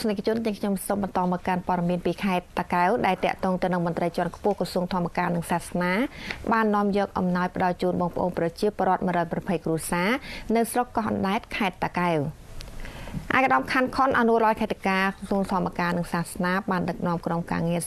ស្និកជនទាំងខ្ញុំសូមបន្តមកការព័ត៌មានពីខេត្តតាកែវដែលតាក់ទងទៅនឹងមន្ត្រីជាន់ខ្ពស់ក្រសួងធម្មការនិងសាសនាបាននាំយកអំណោយផ្ដល់ជូនបងប្អូនប្រជាពលរដ្ឋ120គ្រួសារនៅស្រុកកោះអណ្ដែតខេត្តតាកែវឯកឧត្តមខណ្ឌខុនអនុរដ្ឋខេត្តតាកែវក្រសួងធម្មការនិងសាសនាបានដឹកនាំក្រុមការងារ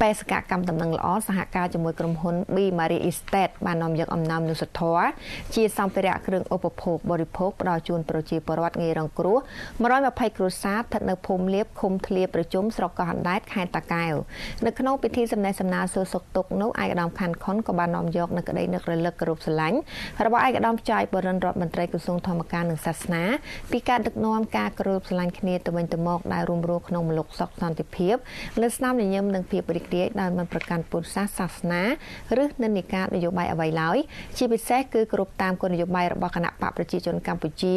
បេសកកម្មដំណឹងល្អសហការជាមួយក្រុមហ៊ុន B Marie Estate បាននាំយកអំណោយមនុស្សធម៌ជាសម្ភារៈគ្រឿងឧបភោគបរិភោគផ្ដល់ជូនប្រជាពលរដ្ឋងាយរងគ្រោះ120គ្រួសារស្ថិតនៅភូមិលៀបឃុំធ្លាប្រជុំស្រុកកោះអណ្ដែតខេត្តតាកែវនៅក្នុងពិធីសំណេះសំណាលសួរសុខទុក្ខនោះឯកឧត្តមខណ្ឌខុនក៏បាននាំយកនូវក្តីនឹករលឹកគោរពស្រឡាញ់របស់ឯកឧត្តមចៅបរិនរដ្ឋមន្ត្រីក្រសួងធម្មការនិងសាសនាពីការដឹកនាំការគោរពស្រឡាញ់គ្នាទៅវិញទៅមកដែលរួមរស់ក្នុងមលុកសុខសន្តិភាពលើស្នាមញញឹមនិងភាពរីករាយដោយមិនប្រកាន់ពុទ្ធសាសនាឬនិន្នាការនយោបាយអ្វីឡើយជាពិសេសគឺគោរពតាមគោលនយោបាយរបស់គណៈបកប្រជាជនកម្ពុជា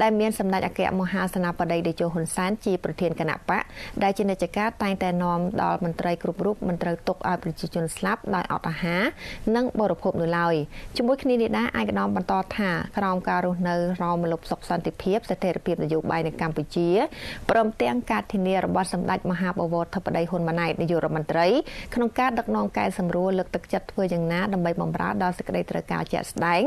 ដែលមានសម្ដេចអគ្គមហាសេនាបតីតេជោហ៊ុនសែនជាប្រធានគណៈបកដែលជានិច្ចការតែងតែនាំដល់មន្ត្រីគ្រប់រូបមិនត្រូវទុកឲ្យប្រជាជនស្លាប់ដោយអត់អាហារនិងបរិភោគនៅឡើយជាមួយគ្នានេះដែរឯកឧត្តមបន្តថាក្រោមការរស់នៅរមលុបសុខសន្តិភាពស្ថិរភាពនយោបាយនៅកម្ពុជាព្រមទាំងការធានារបស់សម្ដេចមហាបវរធិបតីហ៊ុនម៉ាណែតនាយករដ្ឋមន្ត្រីក្នុងការដឹកនាំកែសម្រួលលើកទឹកចិត្តធ្វើយ៉ាងណាដើម្បីបម្រើដល់សេចក្តីត្រូវការជាក់ស្ដែង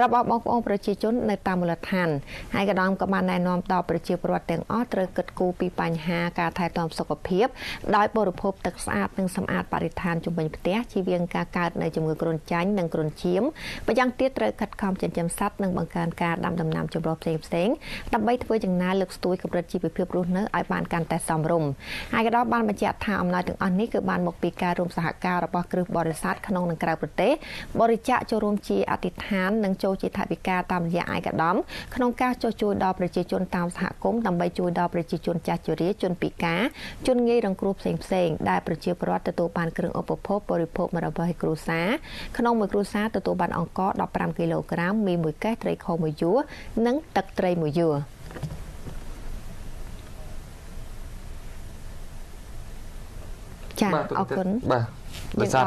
របស់បងប្អូនប្រជាជននៅតាមមូលដ្ឋានហើយក៏ក៏បានណែនាំដល់ប្រជាពលរដ្ឋទាំងអស់ត្រូវគិតគូរពីបញ្ហាការថែទាំសុខភាពដោយបរិភោគទឹកស្អាតនិងសម្អាតបរិស្ថានជុំវិញផ្ទះជៀសវាងការកើតនៃជំងឺគ្រុនចាញ់និងគ្រុនឈាមម្យ៉ាងទៀតត្រូវខិតខំចិញ្ចឹមសត្វនិងបង្កើនការដាំដំណាំចម្រុះផ្សេងៗដើម្បីធ្វើយ៉ាងណាលើកស្ទួយកម្រិតជីវភាពរស់នៅឲ្យបានកាន់តែសមរម្យហើយក៏បានបញ្ជាក់ថាអំណោយទាំងអស់នេះគឺបានមកពីការរួមសហការរបស់គ្រឹះបរិស័ទក្នុងនិងក្រៅប្រទេសបរិច្ចាគចូលរួមជាអធិដ្ឋាននិងចូលជាថវិកាតាមរយៈឯកឧត្តមក្នុងការចុះជួយដល់ប្រជាជនតាមសហគមន៍ដើម្បីជួយដល់ប្រជាជនចាស់ជរាជនពិការជនងាយរងគ្រោះផ្សេងៗដែលប្រជាពលរដ្ឋទទួលបានគ្រឿងឧបភោគបរិភោគ120គ្រួសារក្នុងមួយគ្រួសារទទួលបានអង្ករ15គីឡូក្រាមមី1កេសត្រីខ1យួរនិងទឹកត្រី1យួរចាអរគុណបាទ